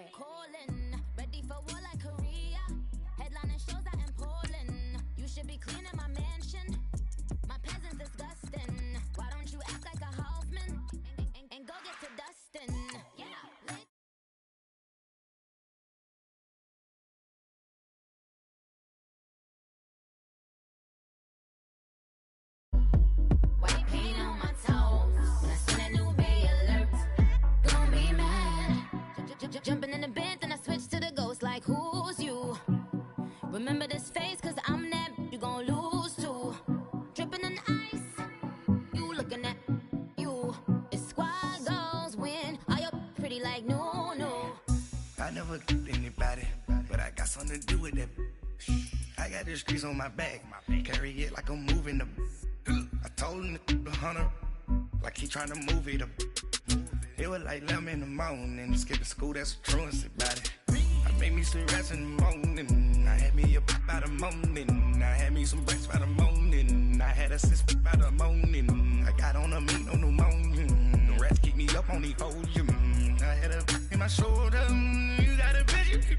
Calling, ready for war like Korea. Headlining shows out in Poland. You should be cleaning my mansion. My peasants disgusting. Why don't you act like a Hoffman and go get to Dustin? Yeah. White paint on my toes. When I send a new bay alert, gonna be mad. Jumping in the bed, then I switch to the ghost like who's you? Remember this face, cause I'm that you gon' lose to. Dripping in ice, you looking at you. It's squad goals win. Are you pretty like no? I never anybody, but I got something to do with that. I got the streets on my back, carry it like I'm moving the. I told him the hunter, like he trying to move it up. It was like 11 in the morning, skipping school, that's a truancy about it. I made me some rest in the morning, I had me a pop by the morning, I had me some breaks by the morning, I had a sis by the morning, I got on a meat, no pneumonia, the rats keep me up on the podium, I had a in my shoulder, you got a vision,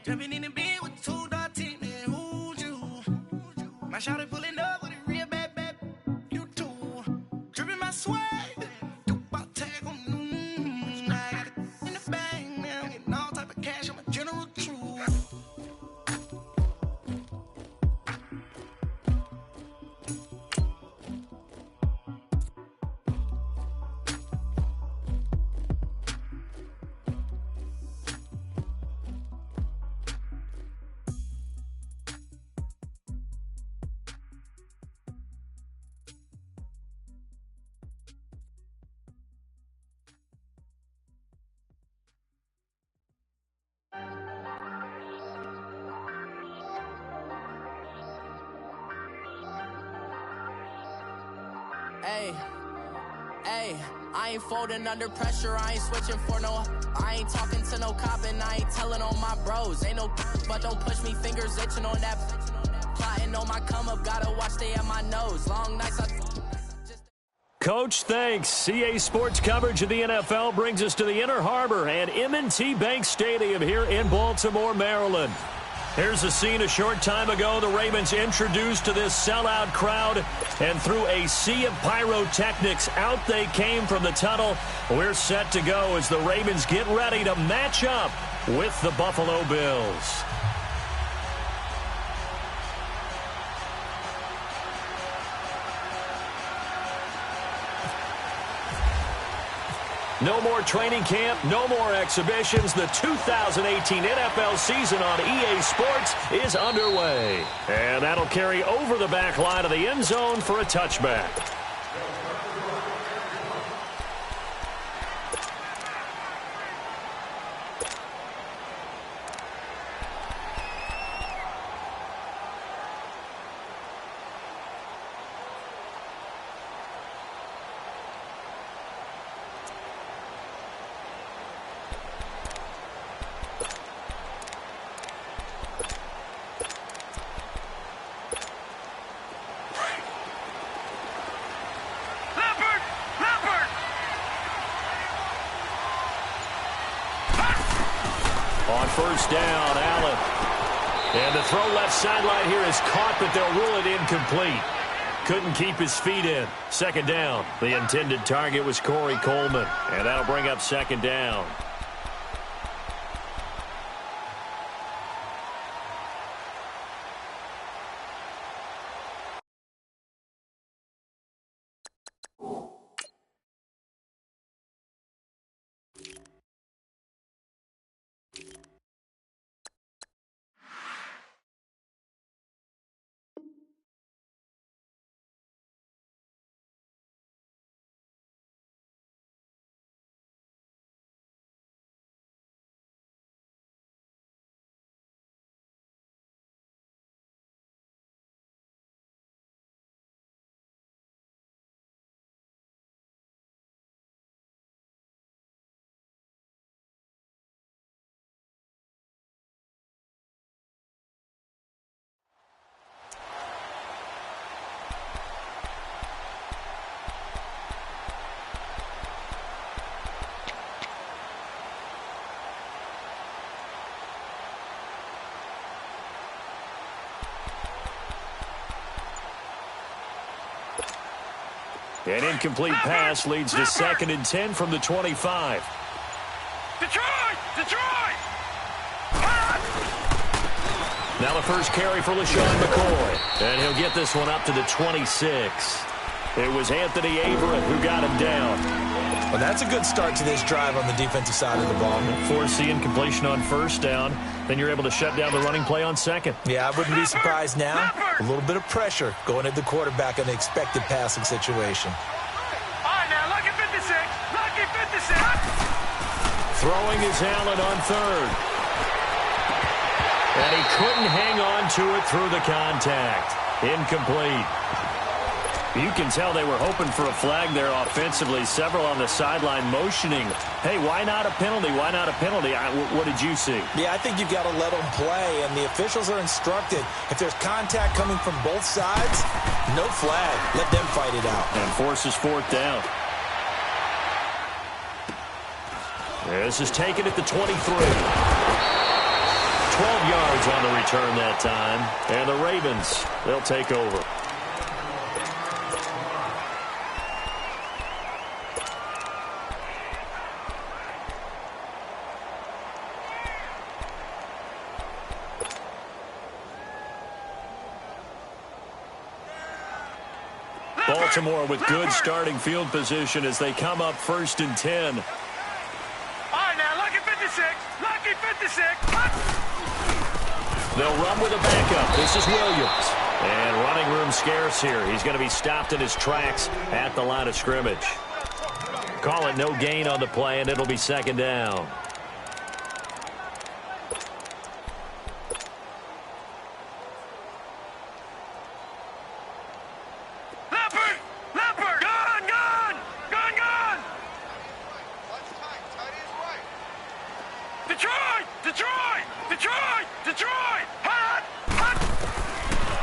jumping in the bed with 2 dark teeth, man, who's you? My shawty pulling up with a real bad, you too, dripping my swag. Hey, I ain't folding under pressure, I ain't switching for no. I ain't talking to no cop and I ain't telling on my bros. Ain't no but don't push me, fingers itching on that. Plotting on my come up, gotta watch they at my nose. Long nights Coach, thanks. CA Sports coverage of the NFL brings us to the Inner Harbor and M&T Bank Stadium here in Baltimore, Maryland. Here's the scene a short time ago. The Ravens introduced to this sellout crowd, and through a sea of pyrotechnics, out they came from the tunnel. We're set to go as the Ravens get ready to match up with the Buffalo Bills. No more training camp, no more exhibitions. The 2018 NFL season on EA Sports is underway. And that'll carry over the back line of the end zone for a touchback. On first down, Allen. And the throw left sideline here is caught, but they'll rule it incomplete. Couldn't keep his feet in. Second down. The intended target was Corey Coleman. And that'll bring up second down. An incomplete pass leads to 2nd and 10 from the 25. Detroit! Now the first carry for LaShawn McCoy. And he'll get this one up to the 26. It was Anthony Averett who got him down. Well, that's a good start to this drive on the defensive side of the ball. Force the incompletion on 1st down. Then you're able to shut down the running play on 2nd. Yeah, I wouldn't be surprised now. A little bit of pressure going at the quarterback in the expected passing situation. All right, now, lucky 56. Lucky 56. Throwing is Allen on 3rd. And he couldn't hang on to it through the contact. Incomplete. You can tell they were hoping for a flag there offensively. Several on the sideline motioning, hey, why not a penalty? Why not a penalty? What did you see? Yeah, I think you've got to let them play, and the officials are instructed. If there's contact coming from both sides, no flag. Let them fight it out. And forces 4th down. This is taken at the 23. 12 yards on the return that time. And the Ravens, they'll take over. Baltimore with good starting field position as they come up 1st and 10. All right, now, lucky 56. Lucky 56. They'll run with a backup. This is Williams. And running room scarce here. He's going to be stopped in his tracks at the line of scrimmage. Call it no gain on the play, and it'll be 2nd down.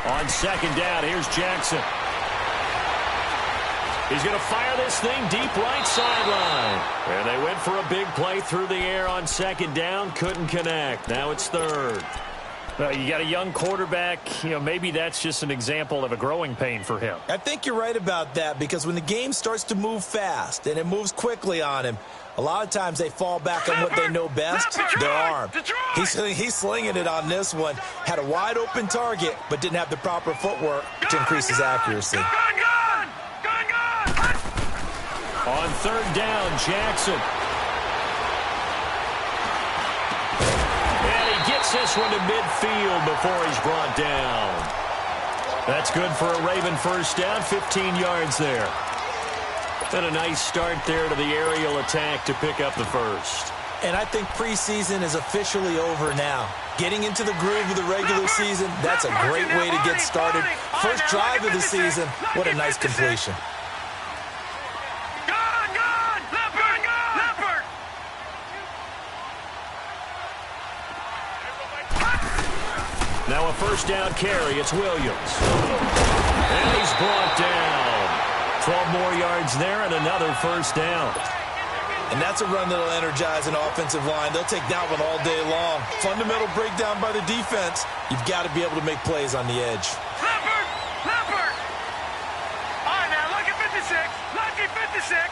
On 2nd down, here's Jackson. He's going to fire this thing deep right sideline. And they went for a big play through the air on 2nd down. Couldn't connect. Now it's 3rd. You got a young quarterback. Maybe that's just an example of a growing pain for him. I think you're right about that, because when the game starts to move fast and it moves quickly on him, a lot of times they fall back on what they know best, their arm. He's slinging it on this one. Had a wide open target, but didn't have the proper footwork to increase his accuracy. On 3rd down, Jackson. And he gets this one to midfield before he's brought down. That's good for a Raven 1st down, 15 yards there. And a nice start there to the aerial attack to pick up the 1st. And I think preseason is officially over now. Getting into the groove of the regular season, that's a great way to get started. First drive of the season, what a nice completion. Now a 1st down carry. It's Williams. And he's brought down. 12 more yards there and another 1st down. And that's a run that'll energize an offensive line. They'll take that one all day long. Fundamental breakdown by the defense. You've got to be able to make plays on the edge. Leopard! All right, now, lucky 56. Lucky 56.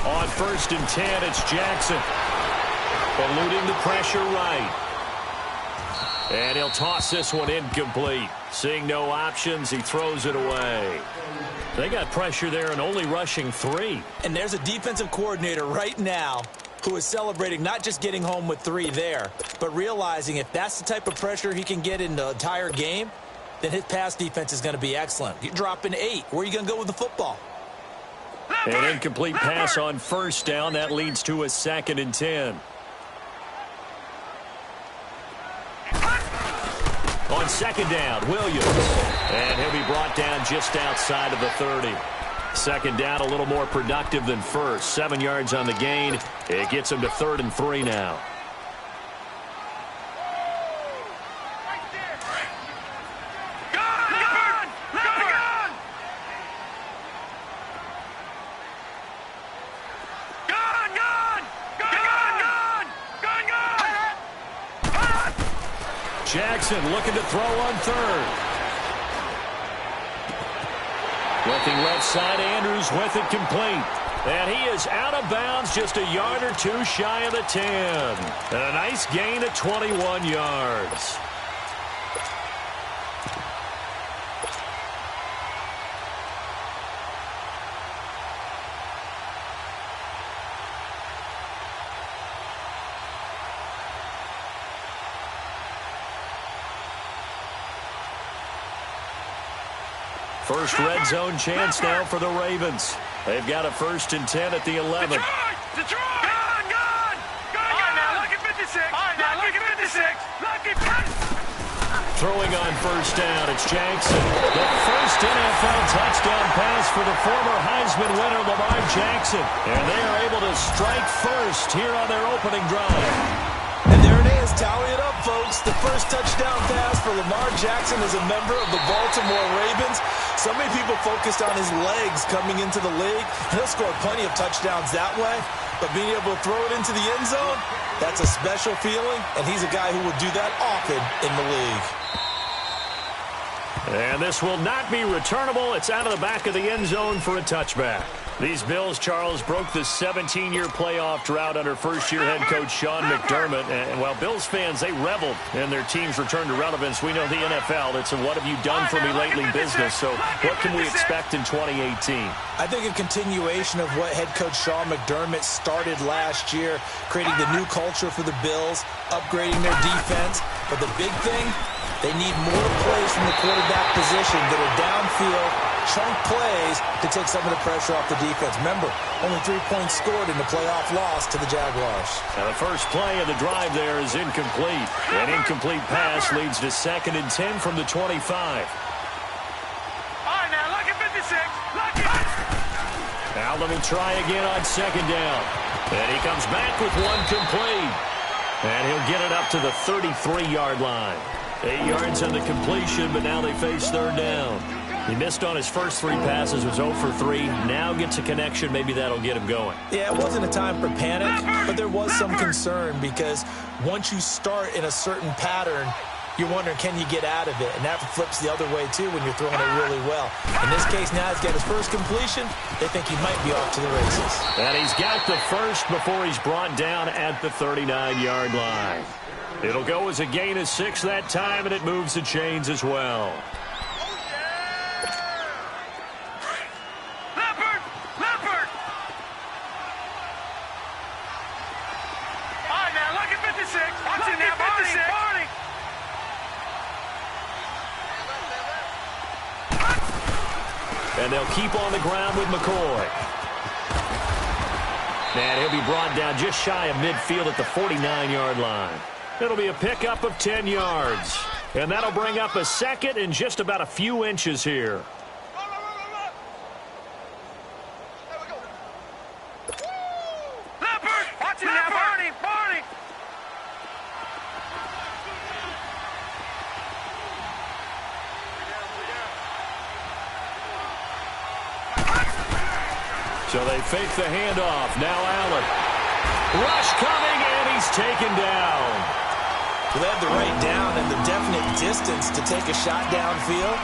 On 1st and 10, it's Jackson. Eluding the pressure right. And he'll toss this one incomplete. Seeing no options, he throws it away. They got pressure there and only rushing 3. And there's a defensive coordinator right now who is celebrating not just getting home with 3 there, but realizing if that's the type of pressure he can get in the entire game, then his pass defense is going to be excellent. You're dropping 8. Where are you going to go with the football? An incomplete pass on 1st down. That leads to a 2nd and 10. On 2nd down, Williams. And he'll be brought down just outside of the 30. 2nd down, a little more productive than 1st. 7 yards on the gain. It gets him to 3rd and 3 now. Jackson looking to throw on third. Looking left side, Andrews with it complete. And he is out of bounds, just a yard or two shy of the 10. And a nice gain of 21 yards. First red zone chance now for the Ravens. They've got a 1st and 10 at the 11. Detroit! Gone! All right, now look at 56. All right, now look at 56. Throwing on first down, it's Jackson. The first NFL touchdown pass for the former Heisman winner, Lamar Jackson. And they are able to strike first here on their opening drive. And there it is. Tally it up, folks. The first touchdown pass for Lamar Jackson as a member of the Baltimore Ravens. So many people focused on his legs coming into the league. He'll score plenty of touchdowns that way. But being able to throw it into the end zone, that's a special feeling. And he's a guy who will do that often in the league. And this will not be returnable. It's out of the back of the end zone for a touchback. These Bills, Charles, broke the 17-year playoff drought under first-year head coach Sean McDermott. And while Bills fans, they reveled in their team's return to relevance, we know the NFL, it's a what have you done for me lately business. So what can we expect in 2018? I think a continuation of what head coach Sean McDermott started last year, creating the new culture for the Bills, upgrading their defense. But the big thing, they need more plays from the quarterback position that are downfield, chunk plays to take some of the pressure off the defense. Remember, only 3 points scored in the playoff loss to the Jaguars. Now the first play of the drive there is incomplete. An incomplete pass leads to 2nd and 10 from the 25. All right, now look at 56. Look at. Now let me try again on 2nd down. And he comes back with one complete. And he'll get it up to the 33-yard line. 8 yards on the completion, but now they face 3rd down. He missed on his first 3 passes, was 0 for 3. Now gets a connection. Maybe that'll get him going. Yeah, it wasn't a time for panic, but there was some concern because once you start in a certain pattern, you're wondering, can you get out of it? And that flips the other way, too, when you're throwing it really well. In this case, now he's got his first completion. They think he might be off to the races. And he's got the first before he's brought down at the 39-yard line. It'll go as a gain of 6 that time, and it moves the chains as well. Leopard! All right, now look at 56. Watch it now, Barney. And they'll keep on the ground with McCoy. And he'll be brought down just shy of midfield at the 49-yard line. It'll be a pickup of 10 yards. And that'll bring up a 2nd and just about a few inches here. Leopard! Watch it now, Barney! So they fake the handoff. Now Allen. Rush coming, and he's taken down. Well, they had the right down and the definite distance to take a shot downfield,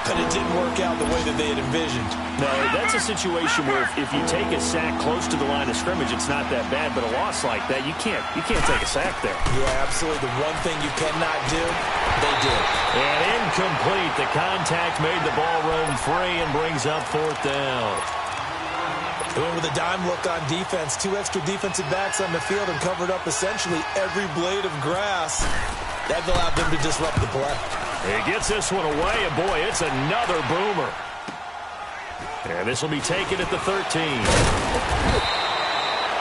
but it didn't work out the way that they had envisioned. No, that's a situation where if you take a sack close to the line of scrimmage, it's not that bad, but a loss like that, you can't take a sack there. Yeah, absolutely. The one thing you cannot do, they did. And incomplete. The contact made the ball roam free and brings up 4th down. They went with a dime look on defense. 2 extra defensive backs on the field and covered up essentially every blade of grass. That allowed them to disrupt the play. He gets this one away, and boy, it's another boomer. And this will be taken at the 13.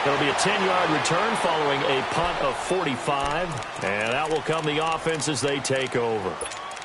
It'll be a 10-yard return following a punt of 45. And that will come the offense as they take over.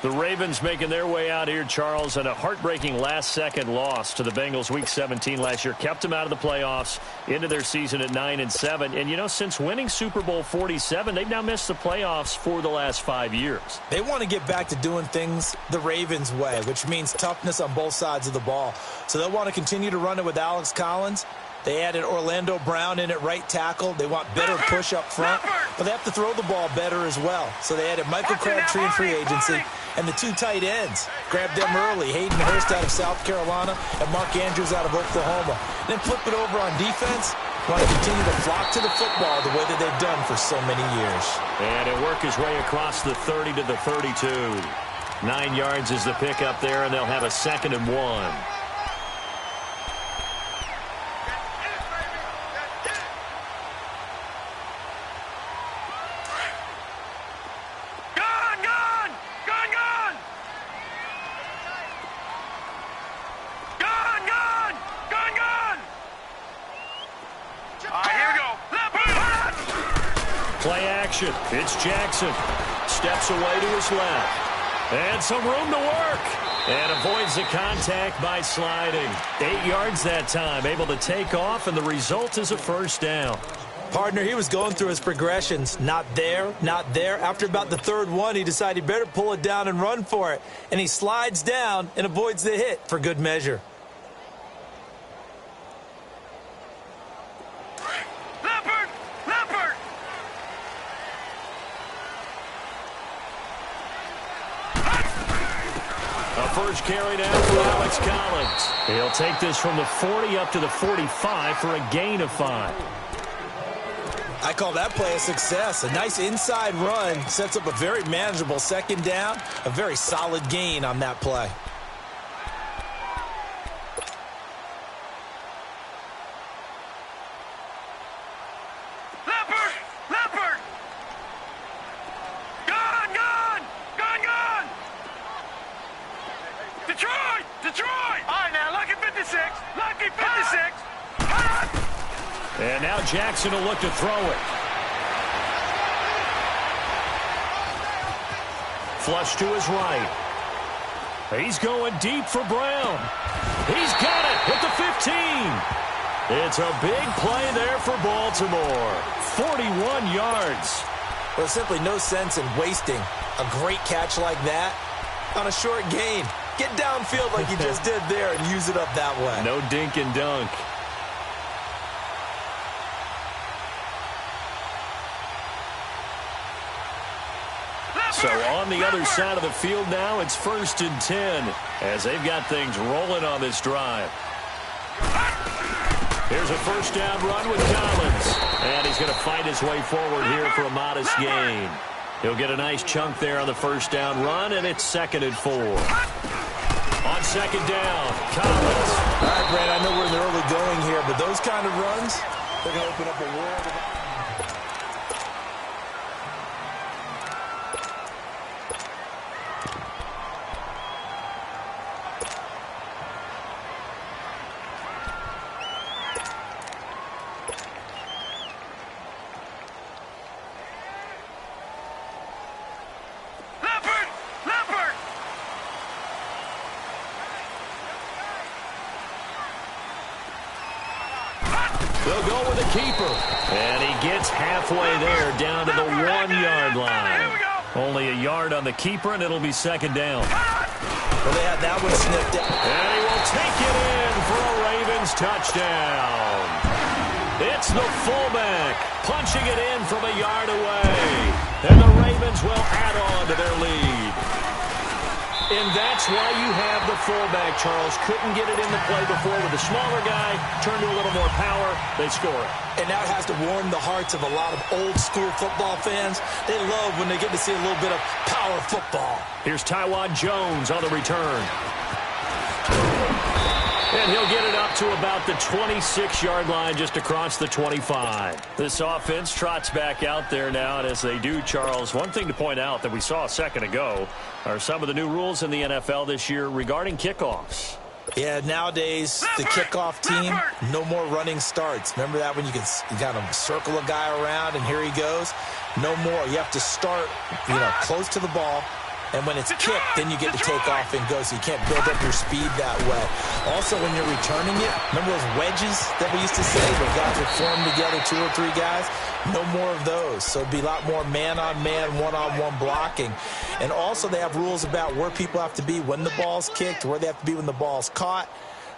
The Ravens making their way out here, Charles, and a heartbreaking last-second loss to the Bengals Week 17 last year. Kept them out of the playoffs into their season at 9-7. And, you know, since winning Super Bowl 47, they've now missed the playoffs for the last 5 years. They want to get back to doing things the Ravens way, which means toughness on both sides of the ball. So they'll want to continue to run it with Alex Collins. They added Orlando Brown in at right tackle. They want better push up front, but they have to throw the ball better as well. So they added Michael Crabtree in free agency, and the 2 tight ends. Grabbed them early. Hayden Hurst out of South Carolina and Mark Andrews out of Oklahoma. Then flip it over on defense. Want to continue to flock to the football the way that they've done for so many years. And it worked his way across the 30 to the 32. 9 yards is the pickup there, and they'll have a 2nd and 1. Play action. It's Jackson. Steps away to his left. And some room to work. And avoids the contact by sliding. 8 yards that time. Able to take off, and the result is a first down. Partner, he was going through his progressions. Not there, not there. After about the 3rd one, he decided he better pull it down and run for it. And he slides down and avoids the hit for good measure. First carry down for Alex Collins. He'll take this from the 40 up to the 45 for a gain of 5. I call that play a success. A nice inside run sets up a very manageable 2nd down. A very solid gain on that play. And now Jackson will look to throw it. Flush to his right. He's going deep for Brown. He's got it at the 15. It's a big play there for Baltimore. 41 yards. Well, there's simply no sense in wasting a great catch like that on a short gain. Get downfield like you just did there and use it up that way. No dink and dunk. So on the other side of the field now, it's 1st and 10 as they've got things rolling on this drive. Here's a first down run with Collins. And he's going to fight his way forward here for a modest gain. He'll get a nice chunk there on the first down run, and it's 2nd and 4. On 2nd down, Collins. All right, Brad, I know we're in the early going here, but those kind of runs, they're going to open up a world of... They'll go with the keeper. And he gets halfway there down to the 1-yard line. Only a yard on the keeper, and it'll be 2nd down. Well, they had that one sniffed out. And he will take it in for a Ravens touchdown. It's the fullback punching it in from a yard away. And the Ravens will add on to their lead. And that's why you have the fullback, Charles. Couldn't get it in the play before with the smaller guy. Turned to a little more power. They score it. And that has to warm the hearts of a lot of old-school football fans. They love when they get to see a little bit of power football. Here's Tywan Jones on the return. And he'll get it up to about the 26-yard line, just across the 25. This offense trots back out there now, and as they do, Charles, one thing to point out that we saw a second ago are some of the new rules in the NFL this year regarding kickoffs. Yeah, nowadays, the kickoff team, no more running starts. Remember that when you kind of circle a guy around and here he goes? No more. You have to start, close to the ball. And when it's kicked, then you get to take off and go, so you can't build up your speed that way. Also, when you're returning it, remember those wedges that we used to say where guys would form together, 2 or 3 guys? No more of those. So it'd be a lot more man-on-man, one-on-one blocking. And also, they have rules about where people have to be when the ball's kicked, where they have to be when the ball's caught.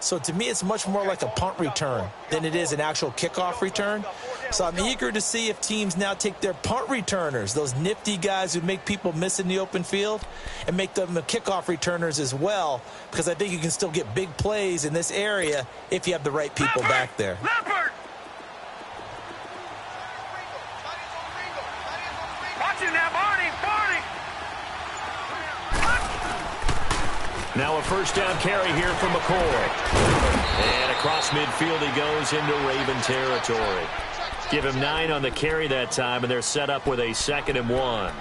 So to me, it's much more like a punt return than it is an actual kickoff return. So I'm eager to see if teams now take their punt returners, those nifty guys who make people miss in the open field, and make them the kickoff returners as well, because I think you can still get big plays in this area if you have the right people back there. Now a first down carry here from McCoy. And across midfield he goes into Raven territory. Give him 9 on the carry that time, and they're set up with a 2nd and 1.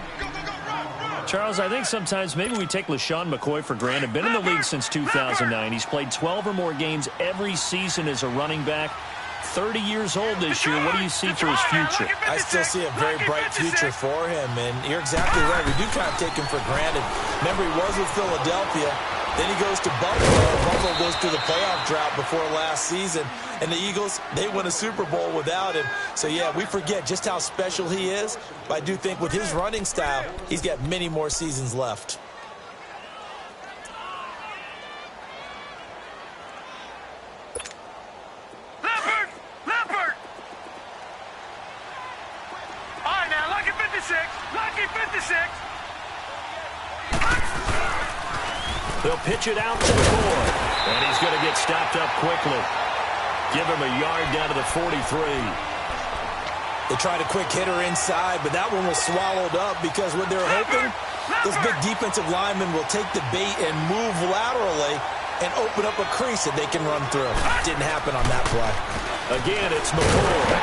Charles, I think sometimes maybe we take LaShawn McCoy for granted. Been in the league since 2009. He's played 12 or more games every season as a running back. 30 years old this year. What do you see for his future? I still see a very bright future for him, and you're exactly right. We do kind of take him for granted. Remember, he was with Philadelphia. Then he goes to Buffalo. Buffalo goes through the playoff drought before last season. And the Eagles, they win a Super Bowl without him. So, yeah, we forget just how special he is. But I do think with his running style, he's got many more seasons left. Leopard! All right, now, lucky 56. Lucky 56. They'll pitch it out to McCoy. And he's going to get stopped up quickly. Give him a yard down to the 43. They tried a quick hitter inside, but that one was swallowed up because what they're hoping, this big defensive lineman will take the bait and move laterally and open up a crease that they can run through. Didn't happen on that play. Again, it's McCoy.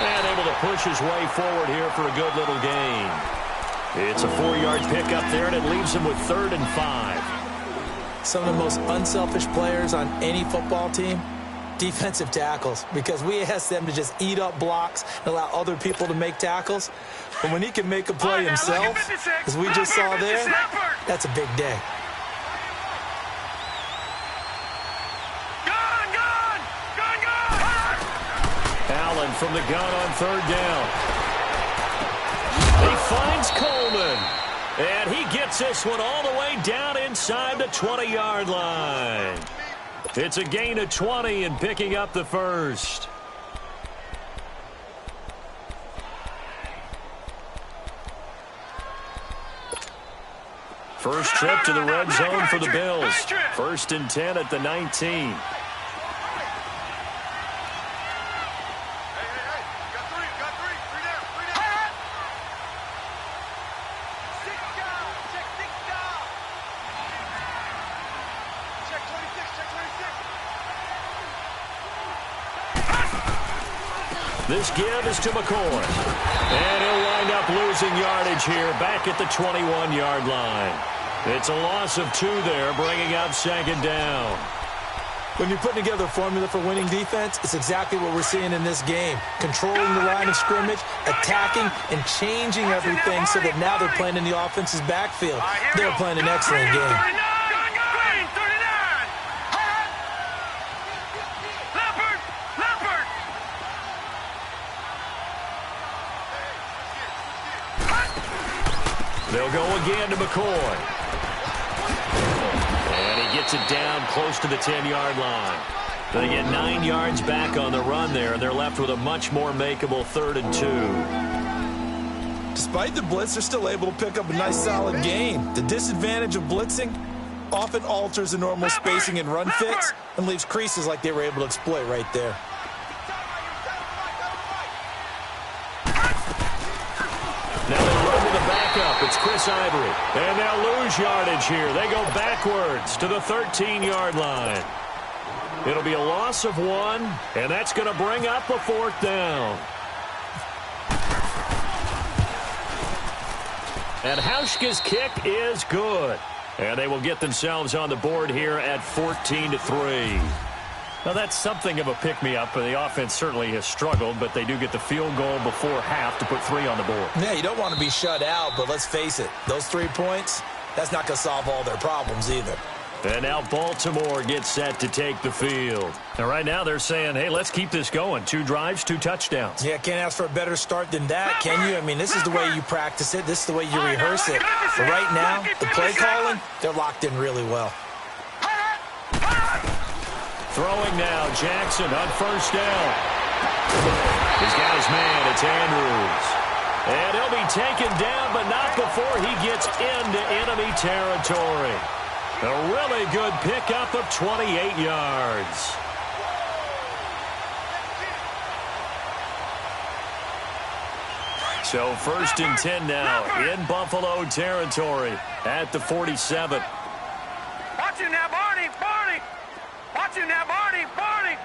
And able to push his way forward here for a good little gain. It's a 4-yard pickup there, and it leaves him with 3rd and 5. Some of the most unselfish players on any football team, defensive tackles, because we ask them to just eat up blocks and allow other people to make tackles. But when he can make a play himself, as we just saw there, that's a big day. Allen from the gun on 3rd down. He finds Coleman, and he gets this one all the way down inside the 20-yard line. It's a gain of 20 and picking up the first. First trip to the red zone for the Bills. 1st and 10 at the 19. This give is to McCoy. And he'll wind up losing yardage here back at the 21-yard line. It's a loss of 2 there, bringing up 2nd down. When you're putting together a formula for winning defense, it's exactly what we're seeing in this game. Controlling the line of scrimmage, attacking, and changing everything so that now they're playing in the offense's backfield. They're playing an excellent game. They'll go again to McCoy. And he gets it down close to the 10-yard line. They get 9 yards back on the run there, and they're left with a much more makeable 3rd and 2. Despite the blitz, they're still able to pick up a nice solid gain. The disadvantage of blitzing often alters the normal spacing and run fits and leaves creases like they were able to exploit right there. Now they run to the backup. It's Chris Ivory. And they'll lose yardage here. They go backwards to the 13-yard line. It'll be a loss of 1, and that's going to bring up a 4th down. And Hauschka's kick is good. And they will get themselves on the board here at 14-3. Now, that's something of a pick-me-up. The offense certainly has struggled, but they do get the field goal before half to put 3 on the board. Yeah, you don't want to be shut out, but let's face it, those 3 points, that's not going to solve all their problems either. And now Baltimore gets set to take the field. And right now they're saying, hey, let's keep this going. 2 drives, 2 touchdowns. Yeah, can't ask for a better start than that, can you? I mean, this is the way you practice it. This is the way you rehearse it. But right now, the play calling, they're locked in really well. Throwing now, Jackson on first down. He's got his man. It's Andrews. And he'll be taken down, but not before he gets into enemy territory. A really good pickup of 28 yards. So 1st and 10 now in Buffalo territory at the 47. Watch him now, Barney! Barney! Watch him now, Barney! Barney!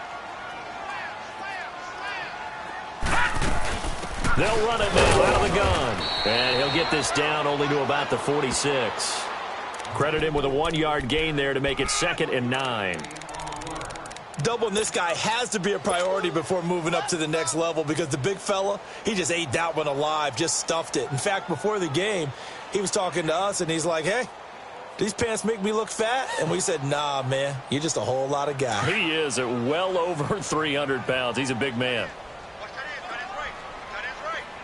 They'll run it now out of the gun. And he'll get this down only to about the 46. Credit him with a 1-yard gain there to make it 2nd and 9. Doubling this guy has to be a priority before moving up to the next level because the big fella, he just ate that one alive, just stuffed it. In fact, before the game, he was talking to us, and he's like, hey, these pants make me look fat? And we said, nah, man, you're just a whole lot of guy. He is at well over 300 pounds. He's a big man.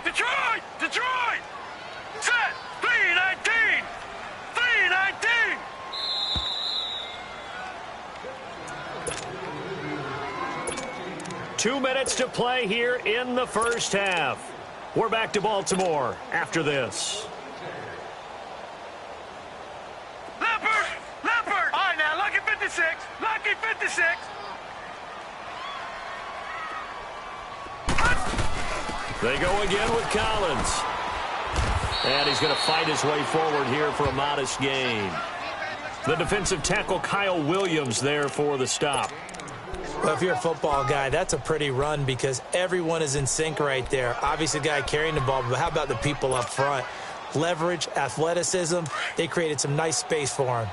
Detroit! Detroit! Set! 319! 319! 2 minutes to play here in the first half. We're back to Baltimore after this. Leopard! Leopard! All right, now, lucky 56. Lucky 56. They go again with Collins. And he's going to fight his way forward here for a modest gain. The defensive tackle Kyle Williams there for the stop. Well, if you're a football guy, that's a pretty run because everyone is in sync right there. Obviously, the guy carrying the ball, but how about the people up front? Leverage, athleticism, they created some nice space for him.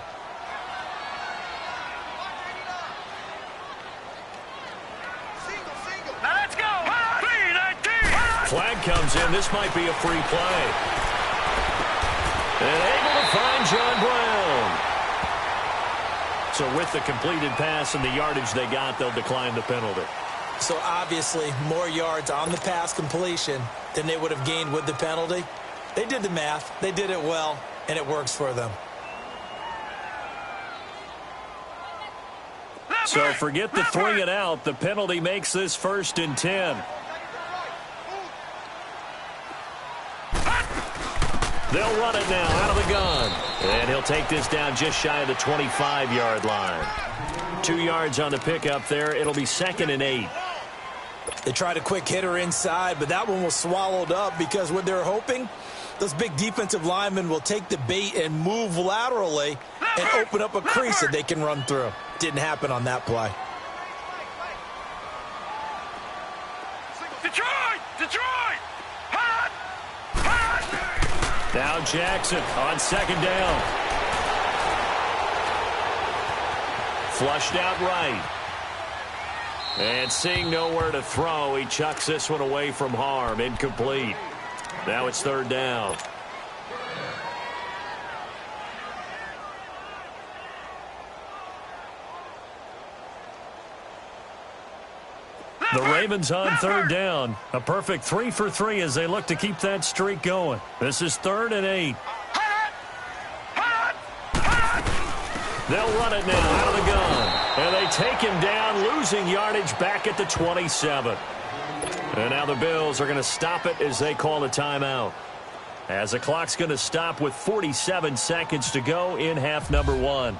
Now let's go! 319! Flag comes in. This might be a free play. And able to find John Brown. So with the completed pass and the yardage they got, they'll decline the penalty. So obviously, more yards on the pass completion than they would have gained with the penalty. They did the math. They did it well, and it works for them. So forget the 3 and out. The penalty makes this 1st and 10. They'll run it now out of the gun. And he'll take this down just shy of the 25-yard line. 2 yards on the pickup there. It'll be 2nd and 8. They tried a quick hitter inside, but that one was swallowed up because what they're hoping, those big defensive linemen will take the bait and move laterally and open up a crease that they can run through. Didn't happen on that play. Detroit! Detroit! Hot! Hot! Now Jackson on 2nd down. Flushed out right. And seeing nowhere to throw, he chucks this one away from harm. Incomplete. Now it's 3rd down. The Ravens on 3rd down. A perfect 3 for 3 as they look to keep that streak going. This is 3rd and 8. They'll run it now out of the gun. And they take him down, losing yardage back at the 27. And now the Bills are going to stop it as they call a timeout. As the clock's going to stop with 47 seconds to go in half number 1.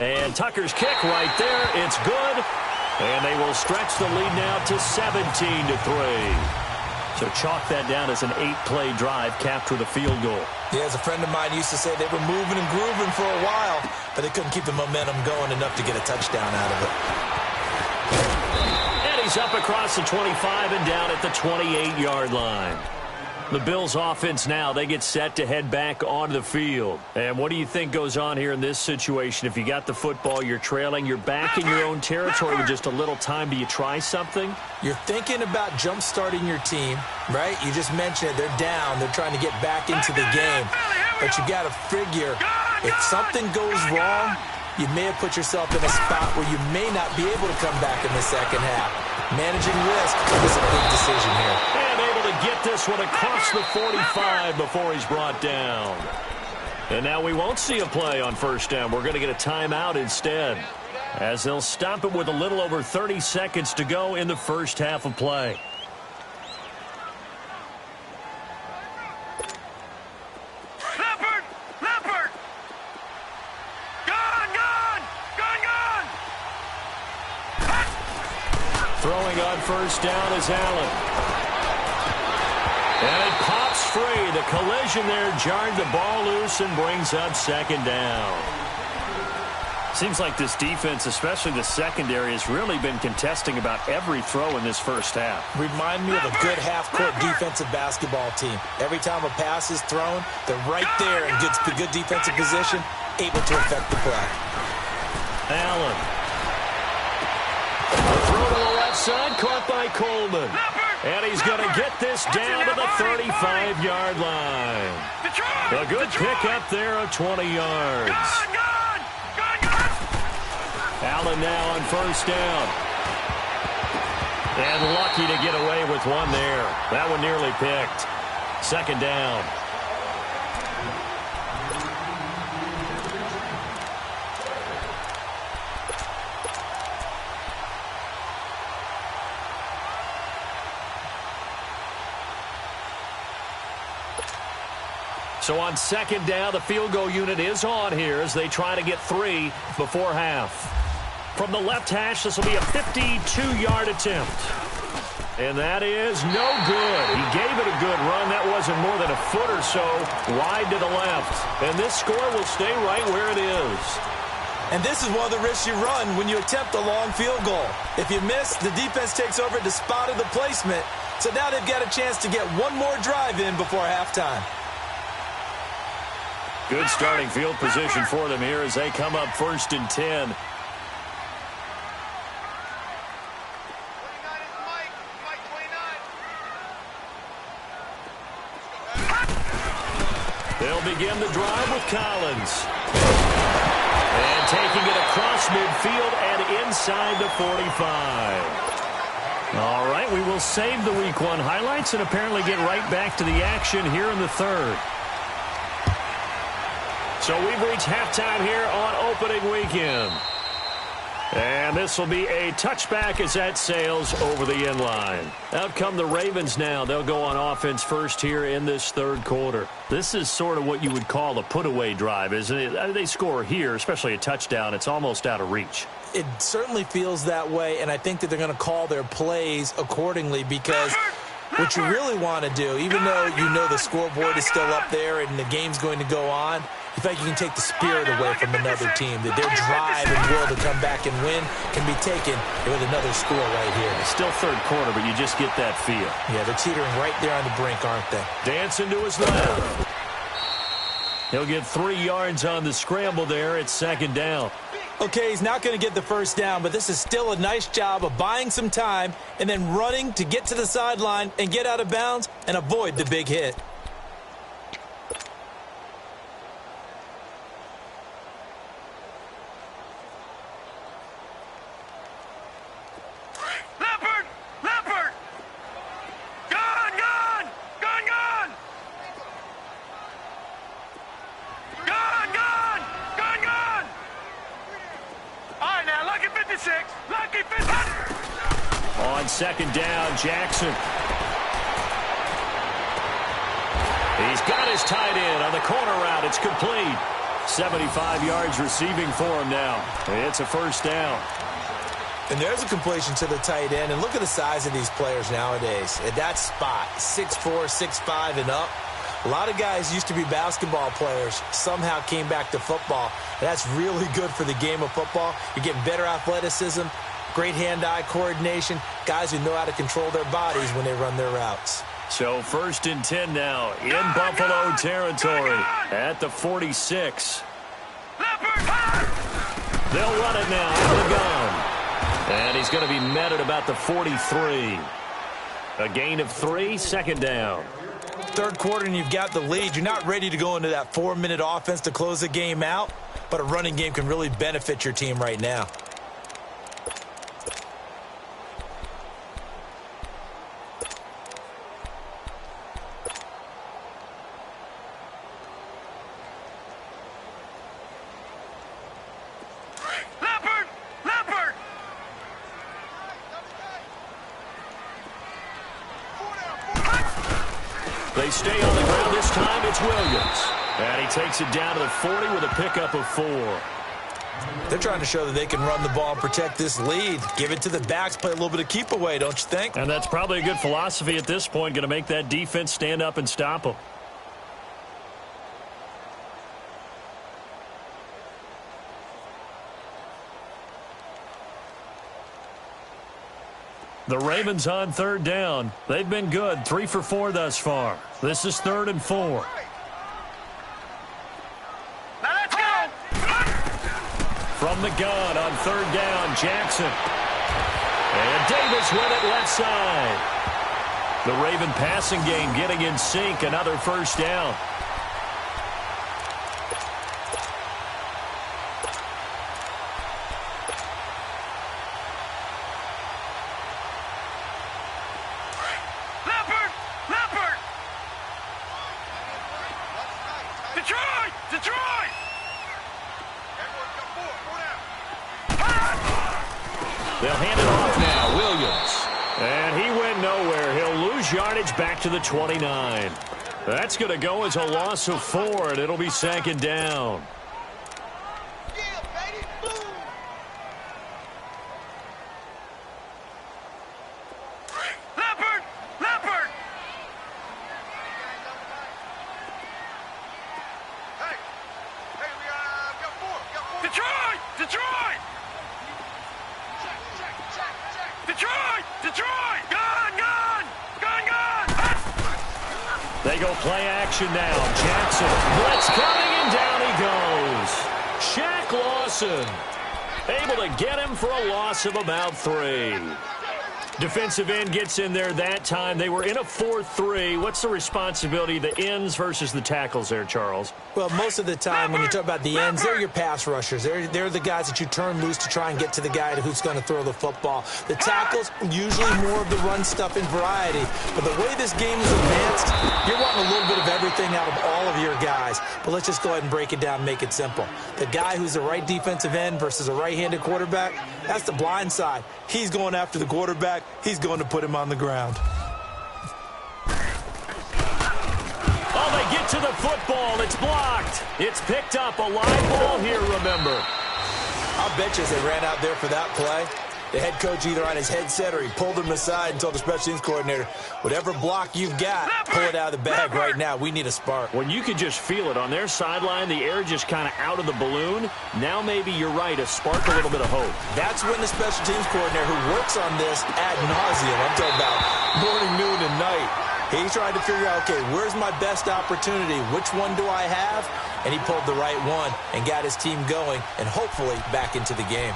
And Tucker's kick right there. It's good. And they will stretch the lead now to 17-3. So chalk that down as an 8-play drive capped with a field goal. Yeah, as a friend of mine used to say, they were moving and grooving for a while, but they couldn't keep the momentum going enough to get a touchdown out of it. And he's up across the 25 and down at the 28-yard line. The Bills offense now, they get set to head back onto the field. And what do you think goes on here in this situation? If you got the football, you're trailing, you're back in your own territory with just a little time. Do you try something? You're thinking about jump-starting your team, right? You just mentioned it. They're down. They're trying to get back into the game. But you got to figure, if something goes wrong, you may have put yourself in a spot where you may not be able to come back in the second half. Managing risk is a big decision here. And able to get this one across the 45 before he's brought down. And now we won't see a play on first down. We're going to get a timeout instead, as they'll stop it with a little over 30 seconds to go in the first half of play. Leopard! Gone! Throwing on first down is Allen. And it pops free. The collision there jarred the ball loose and brings up second down. Seems like this defense, especially the secondary, has really been contesting about every throw in this first half. Remind me of a good half-court defensive basketball team. Every time a pass is thrown, they're right there in good defensive position, able to affect the play. Allen. A throw to the left side, caught by Coleman. And he's going to get this down to the 35-yard line. A good pickup there of 20 yards. Allen now on first down. And lucky to get away with one there. That one nearly picked. Second down. So on second down, the field goal unit is on here as they try to get 3 before half. From the left hash, this will be a 52-yard attempt. And that is no good. He gave it a good run. That wasn't more than a foot or so wide to the left. And this score will stay right where it is. And this is one of the risks you run when you attempt a long field goal. If you miss, the defense takes over at the spot of the placement. So now they've got a chance to get one more drive in before halftime. Good starting field position for them here as they come up 1st and 10. They'll begin the drive with Collins. And taking it across midfield and inside the 45. All right, we will save the Week 1 highlights and apparently get right back to the action here in the third. So we've reached halftime here on opening weekend. And this will be a touchback as that sails over the end line. Out come the Ravens now. They'll go on offense first here in this third quarter. This is sort of what you would call a put-away drive, isn't it? They score here, especially a touchdown. It's almost out of reach. It certainly feels that way, and I think that they're going to call their plays accordingly because what you really want to do, even though you know the scoreboard is still up there and the game's going to go on, you think you can take the spirit away from another team, that their drive and will to come back and win can be taken with another score right here. It's still third quarter, but you just get that feel. Yeah, they're teetering right there on the brink, aren't they? Dancing to his left. He'll get 3 yards on the scramble there. It's second down. Okay, he's not going to get the first down, but this is still a nice job of buying some time and then running to get to the sideline and get out of bounds and avoid the big hit. On second down, Jackson. He's got his tight end on the corner route. It's complete. 75 yards receiving for him now. It's a first down. And there's a completion to the tight end. And look at the size of these players nowadays. At that spot, 6'4", 6'5", and up. A lot of guys used to be basketball players, somehow came back to football. And that's really good for the game of football. You're getting better athleticism, great hand-eye coordination, guys who know how to control their bodies when they run their routes. So 1st and 10 now in Buffalo territory at the 46. They'll run it now out of the gun. And he's going to be met at about the 43. A gain of 3, second down. Third quarter and you've got the lead. You're not ready to go into that 4-minute offense to close the game out, but a running game can really benefit your team right now. They stay on the ground this time. It's Williams. And he takes it down to the 40 with a pickup of 4. They're trying to show that they can run the ball and protect this lead. Give it to the backs, play a little bit of keep away, don't you think? And that's probably a good philosophy at this point, going to make that defense stand up and stop them. The Ravens on third down. They've been good, 3 for 4 thus far. This is 3rd and 4. From the gun on third down, Jackson. And Davis with it left side. The Raven passing game getting in sync, another first down. They'll hand it off now, Williams. And he went nowhere. He'll lose yardage back to the 29. That's going to go as a loss of 4, and it'll be 2nd down. They go play action now. Jackson, blitz coming, and down he goes. Shaq Lawson able to get him for a loss of about 3. Defensive end gets in there that time. They were in a 4-3. What's the responsibility of the ends versus the tackles there, Charles? Well, most of the time when you talk about the ends, they're your pass rushers. They're the guys that you turn loose to try and get to the guy who's going to throw the football. The tackles, usually more of the run stuff in variety. But the way this game is advanced, you're wanting a little bit of everything out of all of your guys. But let's just go ahead and break it down and make it simple. The guy who's the right defensive end versus a right-handed quarterback, that's the blind side. He's going after the quarterback. He's going to put him on the ground. Oh, they get to the football. It's blocked. It's picked up. A live ball here, remember. I'll bet you as they ran out there for that play, the head coach either on his headset or he pulled him aside and told the special teams coordinator, whatever block you've got, pull it out of the bag right now. We need a spark. When you could just feel it on their sideline, the air just kind of out of the balloon. Now maybe you're right, a spark, a little bit of hope. That's when the special teams coordinator who works on this ad nauseum, I'm talking about morning, noon, and night, he's trying to figure out, okay, where's my best opportunity? Which one do I have? And he pulled the right one and got his team going and hopefully back into the game.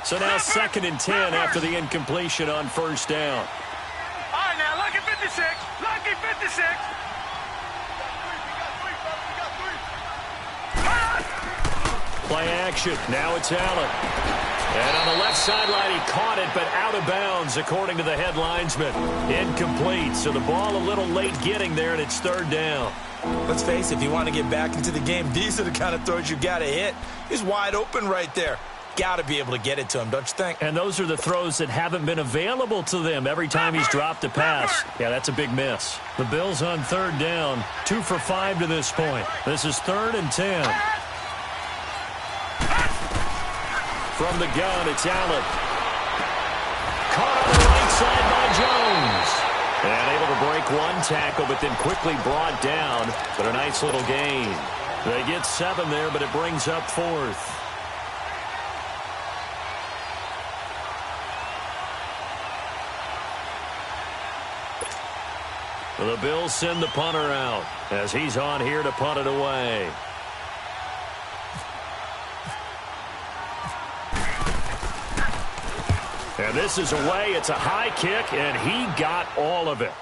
So now 2nd and 10 after the incompletion on first down. All right, now, lucky 56. Lucky 56. Play action. Now it's Allen. And on the left sideline, he caught it, but out of bounds, according to the head linesman. Incomplete. So the ball a little late getting there, and it's 3rd down. Let's face it, if you want to get back into the game, these are the kind of throws you got to hit. He's wide open right there. Got to be able to get it to him, don't you think? And those are the throws that haven't been available to them every time he's dropped a pass. Yeah, that's a big miss. The Bills on 3rd down, 2 for 5 to this point. This is 3rd and 10. From the gun, it's Allen. Caught on the right side by Jones. And able to break one tackle, but then quickly brought down. But a nice little gain. They get 7 there, but it brings up 4th. The Bills send the punter out as he's on here to punt it away. And this is away. It's a high kick, and he got all of it.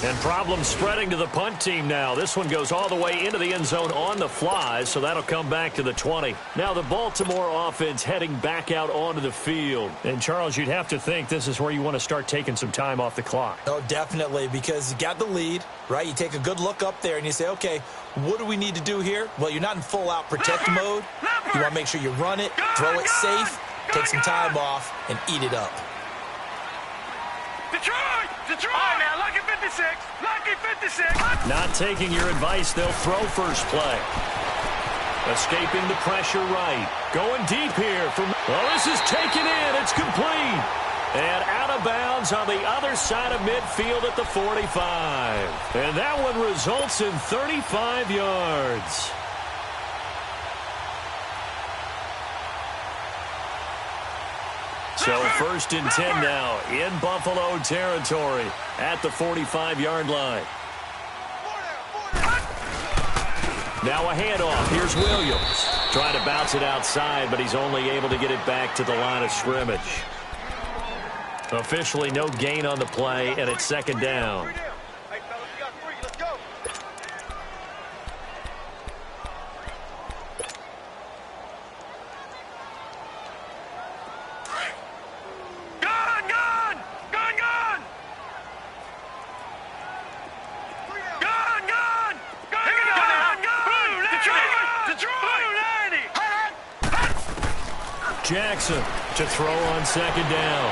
And problems spreading to the punt team now. This one goes all the way into the end zone on the fly, so that'll come back to the 20. Now the Baltimore offense heading back out onto the field. And, Charles, you'd have to think this is where you want to start taking some time off the clock. Oh, definitely, because you got the lead, right? You take a good look up there and you say, okay, what do we need to do here? Well, you're not in full-out protect mode. You want to make sure you run it, throw it safe, take some time off, and eat it up. Detroit! Detroit! All right, now, lucky 56. Lucky 56. Not taking your advice, they'll throw first play. Escaping the pressure right. Going deep here from... Well, this is taken in. It's complete. And out of bounds on the other side of midfield at the 45. And that one results in 35 yards. So first and 10 now in Buffalo territory at the 45-yard line. Now a handoff. Here's Williams. Trying to bounce it outside, but he's only able to get it back to the line of scrimmage. Officially no gain on the play, and it's second down. Jackson to throw on second down.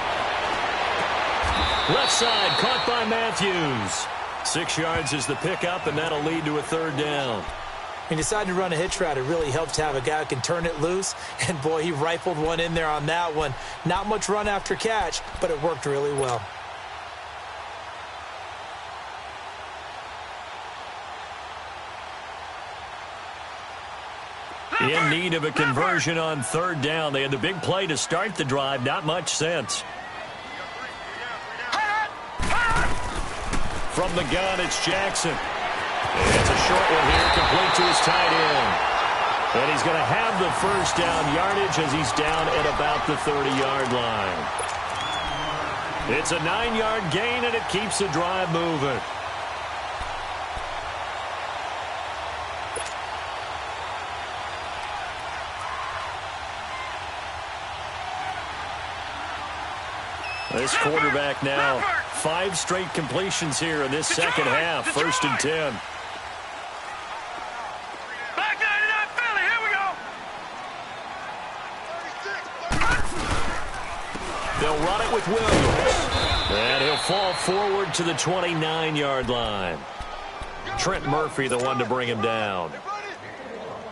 Left side caught by Matthews. 6 yards is the pickup, and that'll lead to a third down. He decided to run a hitch route. It really helps to have a guy who can turn it loose. And, boy, he rifled one in there on that one. Not much run after catch, but it worked really well. In need of a conversion on third down. They had the big play to start the drive. Not much sense. From the gun, it's Jackson. It's a short one here, complete to his tight end. And he's going to have the first down yardage as he's down at about the 30-yard line. It's a 9-yard gain, and it keeps the drive moving. This quarterback now, 5 straight completions here in this second half. First and 10. Back 99 Philly, here we go. They'll run it with Williams. And he'll fall forward to the 29-yard line. Trent Murphy, the one to bring him down.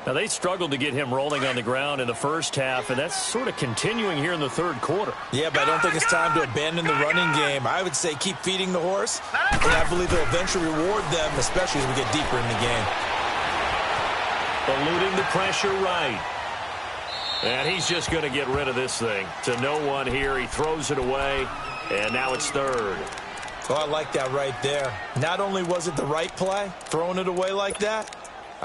Now, they struggled to get him rolling on the ground in the first half, and that's sort of continuing here in the third quarter. Yeah, but I don't think it's time to abandon the running game. I would say keep feeding the horse, and I believe they'll eventually reward them, especially as we get deeper in the game. Eluding the pressure right. And he's just going to get rid of this thing. To no one here. He throws it away, and now it's third. Oh, I like that right there. Not only was it the right play, throwing it away like that,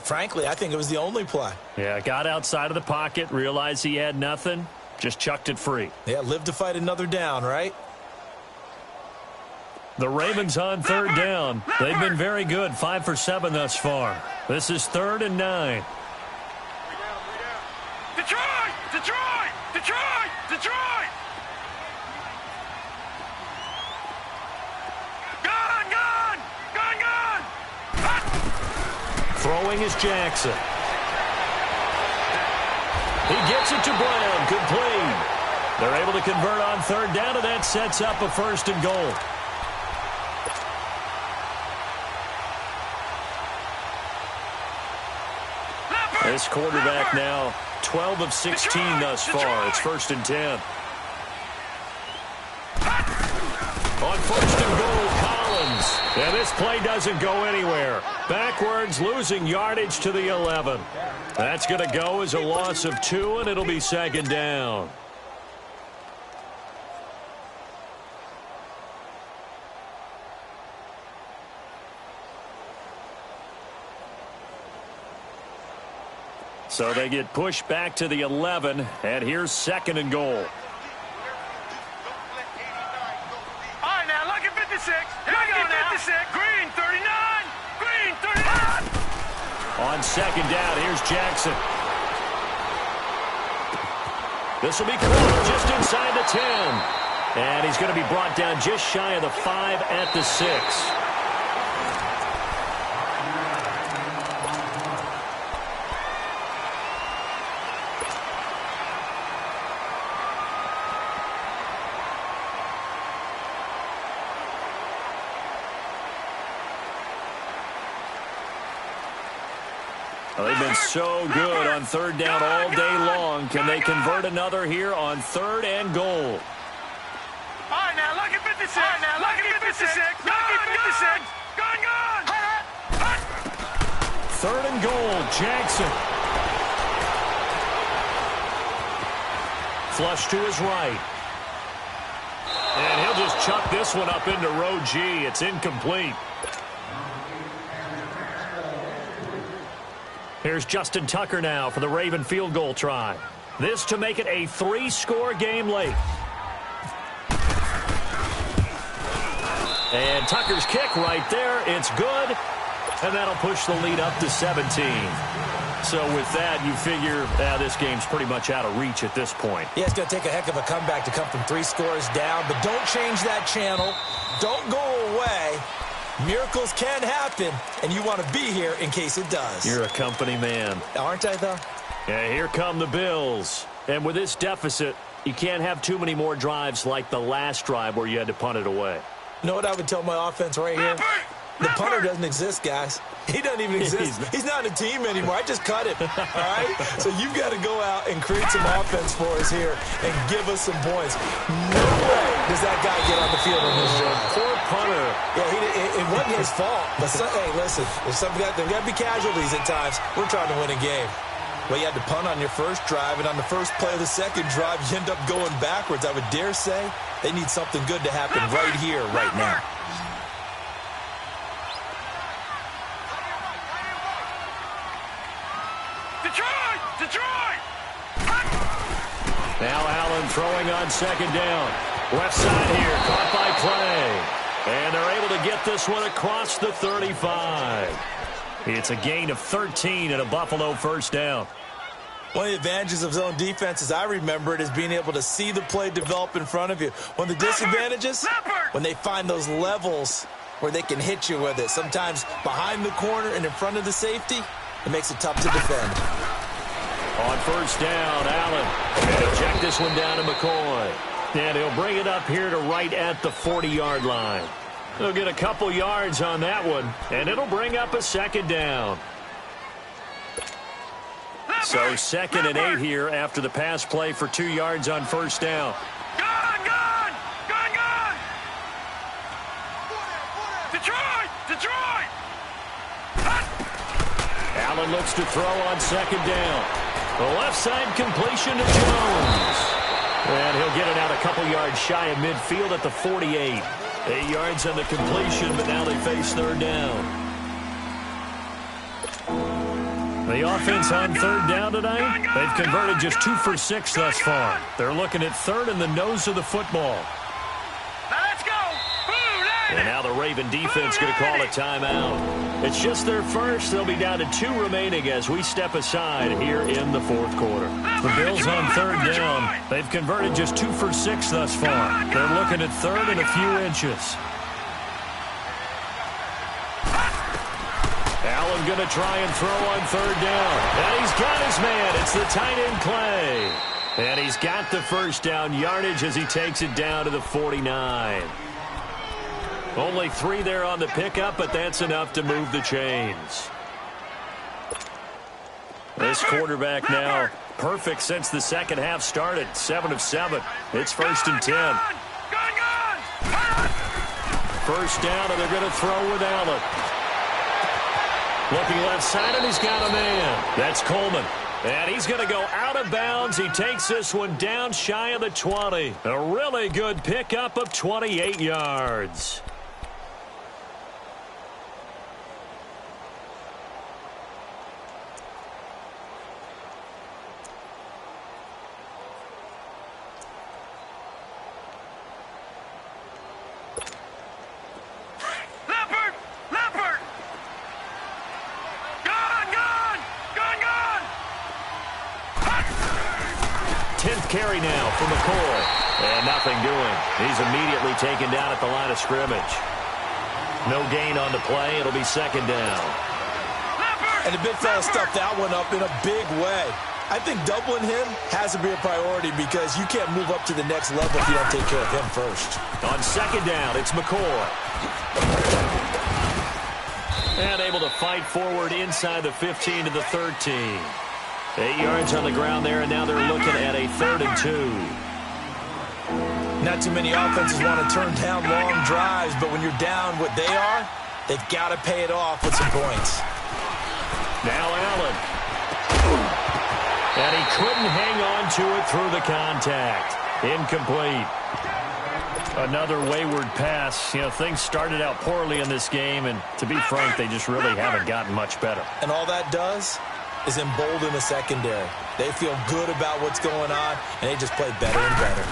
frankly, I think it was the only play. Yeah, got outside of the pocket, realized he had nothing, just chucked it free. Yeah, live to fight another down, right? The Ravens on third down. They've been very good, 5 for 7 thus far. This is 3rd and 9. Detroit! Detroit! Detroit! Detroit! Gun! Gun! Gun! Gun! Throwing is Jackson. He gets it to Brown, complete. They're able to convert on third down, and that sets up a 1st and goal. This quarterback now 12 of 16 thus far. It's 1st and 10. On 1st and goal, Collins. And this play doesn't go anywhere. Backwards, losing yardage to the 11. That's going to go as a loss of 2, and it'll be 2nd down. So they get pushed back to the 11, and here's 2nd and goal. All right, now, look at 56. Here we go now. 56. Green, On second down, here's Jackson. This will be caught just inside the 10. And he's going to be brought down just shy of the 5 at the 6. Well, they've been so good on third down all day long. Can they convert another here on 3rd and goal? All right, now, look at 56. All right, now, look at 56. Look at 56. Gone. 3rd and goal, Jackson. Flush to his right. And he'll just chuck this one up into row G. It's incomplete. Here's Justin Tucker now for the Raven field goal try. This to make it a 3-score game late. And Tucker's kick right there. It's good. And that'll push the lead up to 17. So with that, you figure this game's pretty much out of reach at this point. Yeah, it's going to take a heck of a comeback to come from 3 scores down. But don't change that channel. Don't go away. Miracles can happen, and you want to be here in case it does. You're a company man. Aren't I, though? Yeah, here come the Bills. And with this deficit, you can't have too many more drives like the last drive where you had to punt it away. You know what I would tell my offense right here? The punter doesn't exist, guys. He doesn't even exist. He's not a team anymore. I just cut him, all right? So you've got to go out and create some offense for us here and give us some points. No way does that guy get on the field in this job. Poor punter. Yeah, it wasn't his fault. But hey, listen, there's got to be casualties at times. We're trying to win a game. Well, you had to punt on your first drive, and on the first play of the second drive, you end up going backwards. I would dare say they need something good to happen right here, right now. Detroit! Now Allen throwing on second down. Left side here, caught by Clay. And they're able to get this one across the 35. It's a gain of 13 and a Buffalo first down. One of the advantages of zone defense, as I remember it, is being able to see the play develop in front of you. One of the disadvantages, when they find those levels where they can hit you with it. Sometimes behind the corner and in front of the safety, it makes it tough to defend. On first down, Allen. And he'll check this one down to McCoy. And he'll bring it up here to right at the 40-yard line. He'll get a couple yards on that one, and it'll bring up a second down. So 2nd and 8 here after the pass play for 2 yards on first down. Gone! Detroit! Allen looks to throw on second down. The left side completion to Jones. And he'll get it out a couple yards shy of midfield at the 48. 8 yards on the completion, but now they face third down. The offense on third down tonight, they've converted just 2 for 6 thus far. They're looking at third in the nose of the football. Now let's go! And now the Raven defense going to call a timeout. It's just their first. They'll be down to 2 remaining as we step aside here in the fourth quarter. The Bills on third down. They've converted just 2 for 6 thus far. They're looking at third and a few inches. Allen going to try and throw on third down. And he's got his man. It's the tight end Clay. And he's got the first down yardage as he takes it down to the 49. Only 3 there on the pickup, but that's enough to move the chains. This quarterback now perfect since the second half started. 7 of 7. It's 1st and 10. First down, and they're going to throw with Allen. Looking left side, and he's got a man. That's Coleman. And he's going to go out of bounds. He takes this one down shy of the 20. A really good pickup of 28 yards. Leopard! Gone! carry now for McCoy. And nothing doing. He's immediately taken down at the line of scrimmage. No gain on the play. It'll be second down. And the big fella stuffed that one up in a big way. I think doubling him has to be a priority because you can't move up to the next level if you don't take care of him first. On second down, it's McCoy. And able to fight forward inside the 15 to the 13. 8 yards on the ground there, and now they're looking at a 3rd and 2. Not too many offenses want to turn down long drives, but when you're down what they are, they've got to pay it off with some points. Now Allen. And he couldn't hang on to it through the contact. Incomplete. Another wayward pass. You know, things started out poorly in this game, and to be frank, they just really haven't gotten much better. And all that does is embolden the secondary. They feel good about what's going on, and they just play better and better.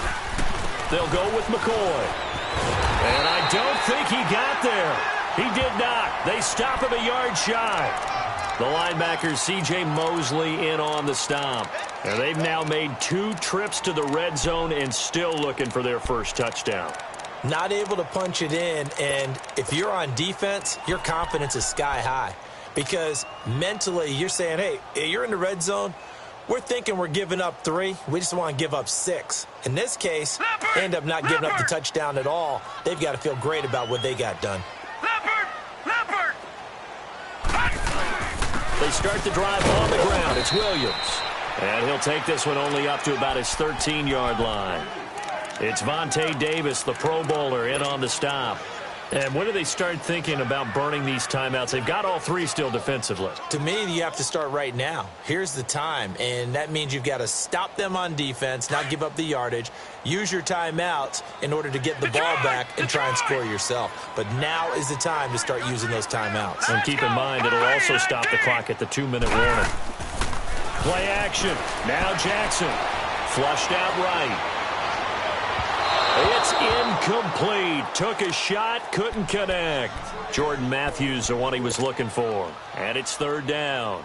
They'll go with McCoy. And I don't think he got there. He did not. They stop him a yard shy. The linebacker, C.J. Mosley, in on the stop. And they've now made 2 trips to the red zone and still looking for their first touchdown. Not able to punch it in, and if you're on defense, your confidence is sky high. Because mentally, you're saying, hey, you're in the red zone. We're thinking we're giving up 3. We just want to give up 6. In this case, they end up not giving up the touchdown at all. They've got to feel great about what they got done. They start the drive on the ground. It's Williams. And he'll take this one only up to about his 13-yard line. It's Vontae Davis, the Pro Bowler, in on the stop. And when do they start thinking about burning these timeouts? They've got all 3 still defensively. To me, you have to start right now. Here's the time, and that means you've got to stop them on defense, not give up the yardage, use your timeouts in order to get the ball back and try and score yourself. But now is the time to start using those timeouts. And keep in mind, it'll also stop the clock at the 2-minute warning. Play action. Now Jackson. Flushed out right. It's incomplete. Took a shot, couldn't connect. Jordan Matthews, the one he was looking for. And it's 3rd down.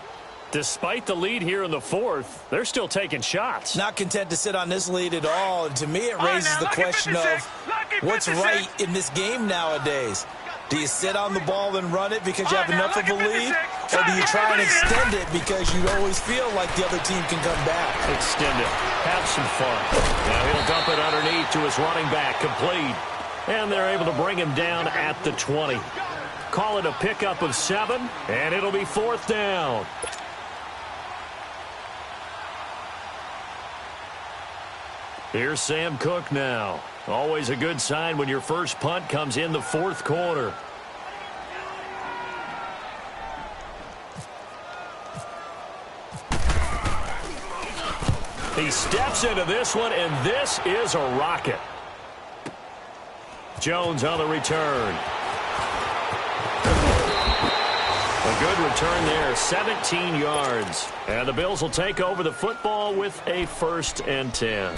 Despite the lead here in the 4th, they're still taking shots. Not content to sit on this lead at all. And to me, it raises the question of what's right in this game nowadays. Do you sit on the ball and run it because you have enough of a lead? Or do you try and extend it because you always feel like the other team can come back? Extend it. Have some fun. Now he'll dump it underneath to his running back. Complete. And they're able to bring him down at the 20. Call it a pickup of 7, and it'll be 4th down. Here's Sam Cook now. Always a good sign when your first punt comes in the 4th quarter. He steps into this one, and this is a rocket. Jones on the return. A good return there, 17 yards. And the Bills will take over the football with a 1st and 10.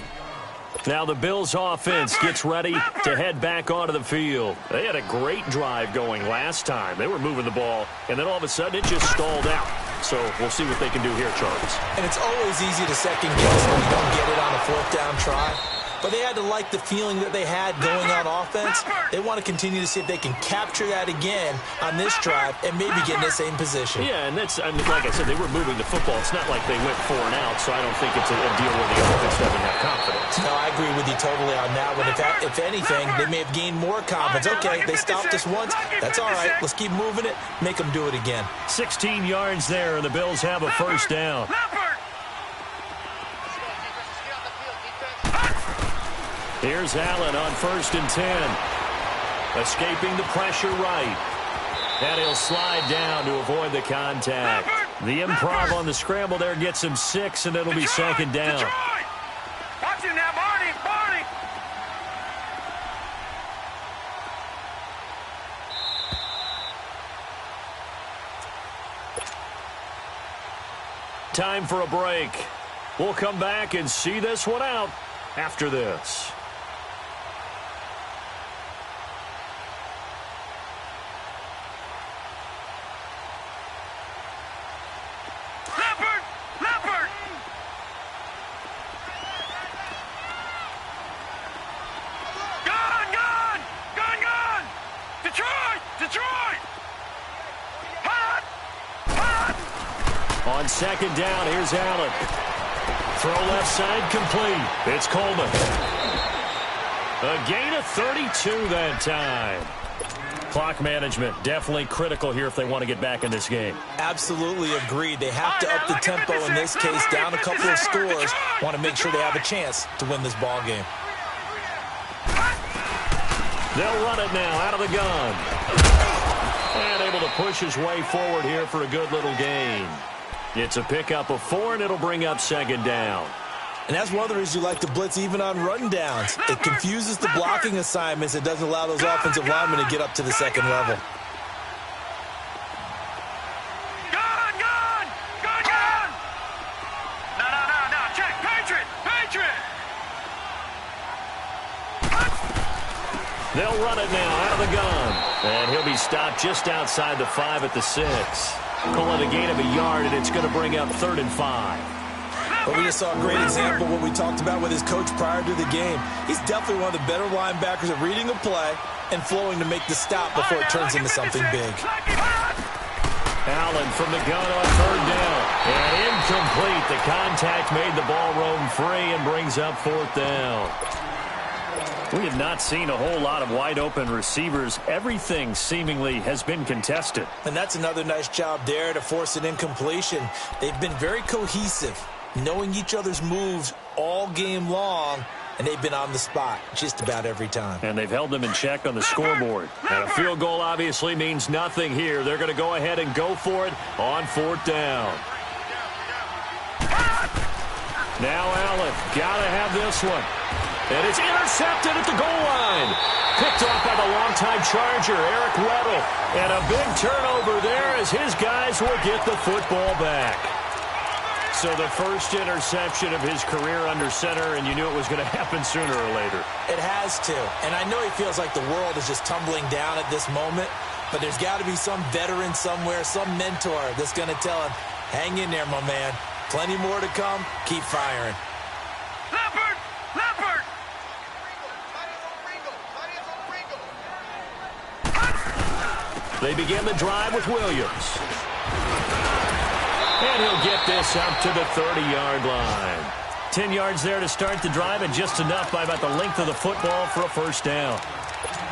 Now the Bills offense gets ready to head back onto the field. They had a great drive going last time. They were moving the ball, and then all of a sudden it just stalled out. So we'll see what they can do here, Charles. And it's always easy to second guess when you don't get it on a 4th down try. But they had to like the feeling that they had going on offense. They want to continue to see if they can capture that again on this drive and maybe get in the same position. Yeah, and that's, I mean, like I said, they were moving the football. It's not like they went 4 and out, so I don't think it's a deal where the offense doesn't have confidence. No, I agree with you totally on that one. If anything, they may have gained more confidence. Okay, they stopped us once. That's all right. Let's keep moving it. Make them do it again. 16 yards there, and the Bills have a 1st down. Here's Allen on 1st and 10. Escaping the pressure right. And he'll slide down to avoid the contact. The improv on the scramble there gets him 6, and it'll be 2nd down. Watch him now, Barney! Barney! Time for a break. We'll come back and see this one out after this. On second down, here's Allen. Throw left side complete. It's Coleman. A gain of 32 that time. Clock management definitely critical here if they want to get back in this game. Absolutely agreed. They have to up the tempo in this case, down a couple of scores. Want to make sure they have a chance to win this ball game. They'll run it now out of the gun. And able to push his way forward here for a good little gain. It's a pickup of 4, and it'll bring up second down. And that's one of the reasons you like to blitz even on rundowns. It confuses the blocking assignments. It doesn't allow those offensive linemen to get up to the second level. Gone! No. Check. Patriot! They'll run it now out of the gun. And he'll be stopped just outside the 5 at the 6. Call it a gain of a yard, and it's going to bring up 3rd and 5. But we just saw a great example of what we talked about with his coach prior to the game. He's definitely one of the better linebackers at reading a play and flowing to make the stop before it turns into something big. Allen from the gun on 3rd down. And incomplete. The contact made the ball roam free and brings up 4th down. We have not seen a whole lot of wide-open receivers. Everything seemingly has been contested. And that's another nice job there to force an incompletion. They've been very cohesive, knowing each other's moves all game long, and they've been on the spot just about every time. And they've held them in check on the scoreboard. And a field goal obviously means nothing here. They're going to go ahead and go for it on 4th down. Now Allen, got to have this one. And it's intercepted at the goal line. Picked off by the longtime Charger, Eric Weddle. And a big turnover there as his guys will get the football back. So the first interception of his career under center, and you knew it was going to happen sooner or later. It has to. And I know he feels like the world is just tumbling down at this moment, but there's got to be some veteran somewhere, some mentor that's going to tell him, hang in there, my man. Plenty more to come. Keep firing. Leopard! They begin the drive with Williams. And he'll get this up to the 30-yard line. 10 yards there to start the drive, and just enough by about the length of the football for a first down.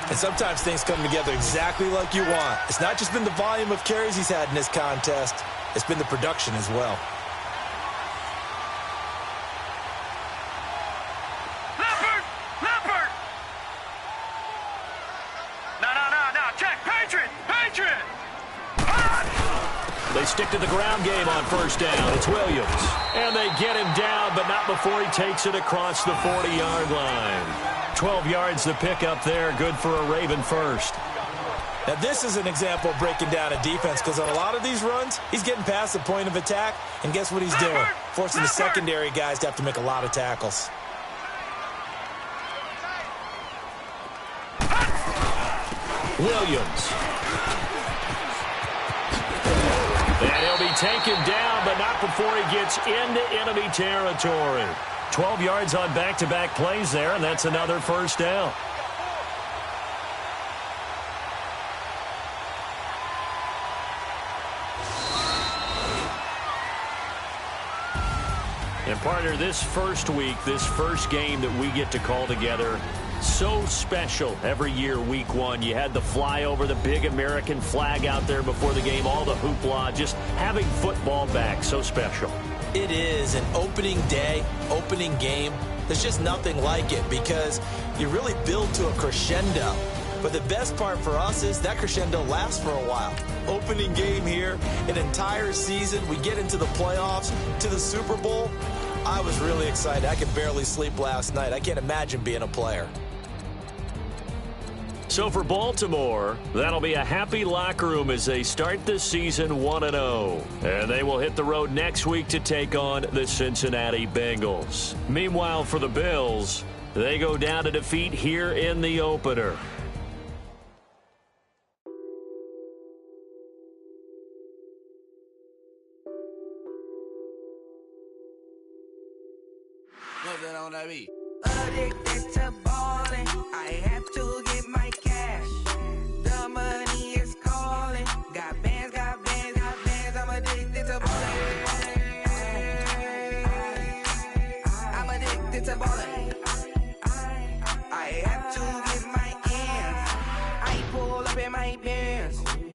And sometimes things come together exactly like you want. It's not just been the volume of carries he's had in this contest. It's been the production as well. Leopard! No. Check. Patriot! They stick to the ground game on first down. It's Williams. And they get him down, but not before he takes it across the 40-yard line. 12 yards the pickup there. Good for a Raven first. Now, this is an example of breaking down a defense, because on a lot of these runs, he's getting past the point of attack, and guess what he's doing? Forcing the secondary guys to have to make a lot of tackles. Williams. And he'll be taken down, but not before he gets into enemy territory. 12 yards on back-to-back plays there, and that's another first down. And partner, this first week, this first game that we get to call together, so special every year, week one. You had the flyover, the big American flag out there before the game, all the hoopla, just having football back, so special. It is an opening day, opening game. There's just nothing like it because you really build to a crescendo. But the best part for us is that crescendo lasts for a while. Opening game here, an entire season. We get into the playoffs, to the Super Bowl. I was really excited. I could barely sleep last night. I can't imagine being a player. So for Baltimore, that'll be a happy locker room as they start the season 1-0. And they will hit the road next week to take on the Cincinnati Bengals. Meanwhile, for the Bills, they go down to defeat here in the opener. Addicted to balling, I have to get my cash. The money is calling. Got bands, I'm addicted to balling. to ballin'. I have to get my ends. I pull up in my Benz.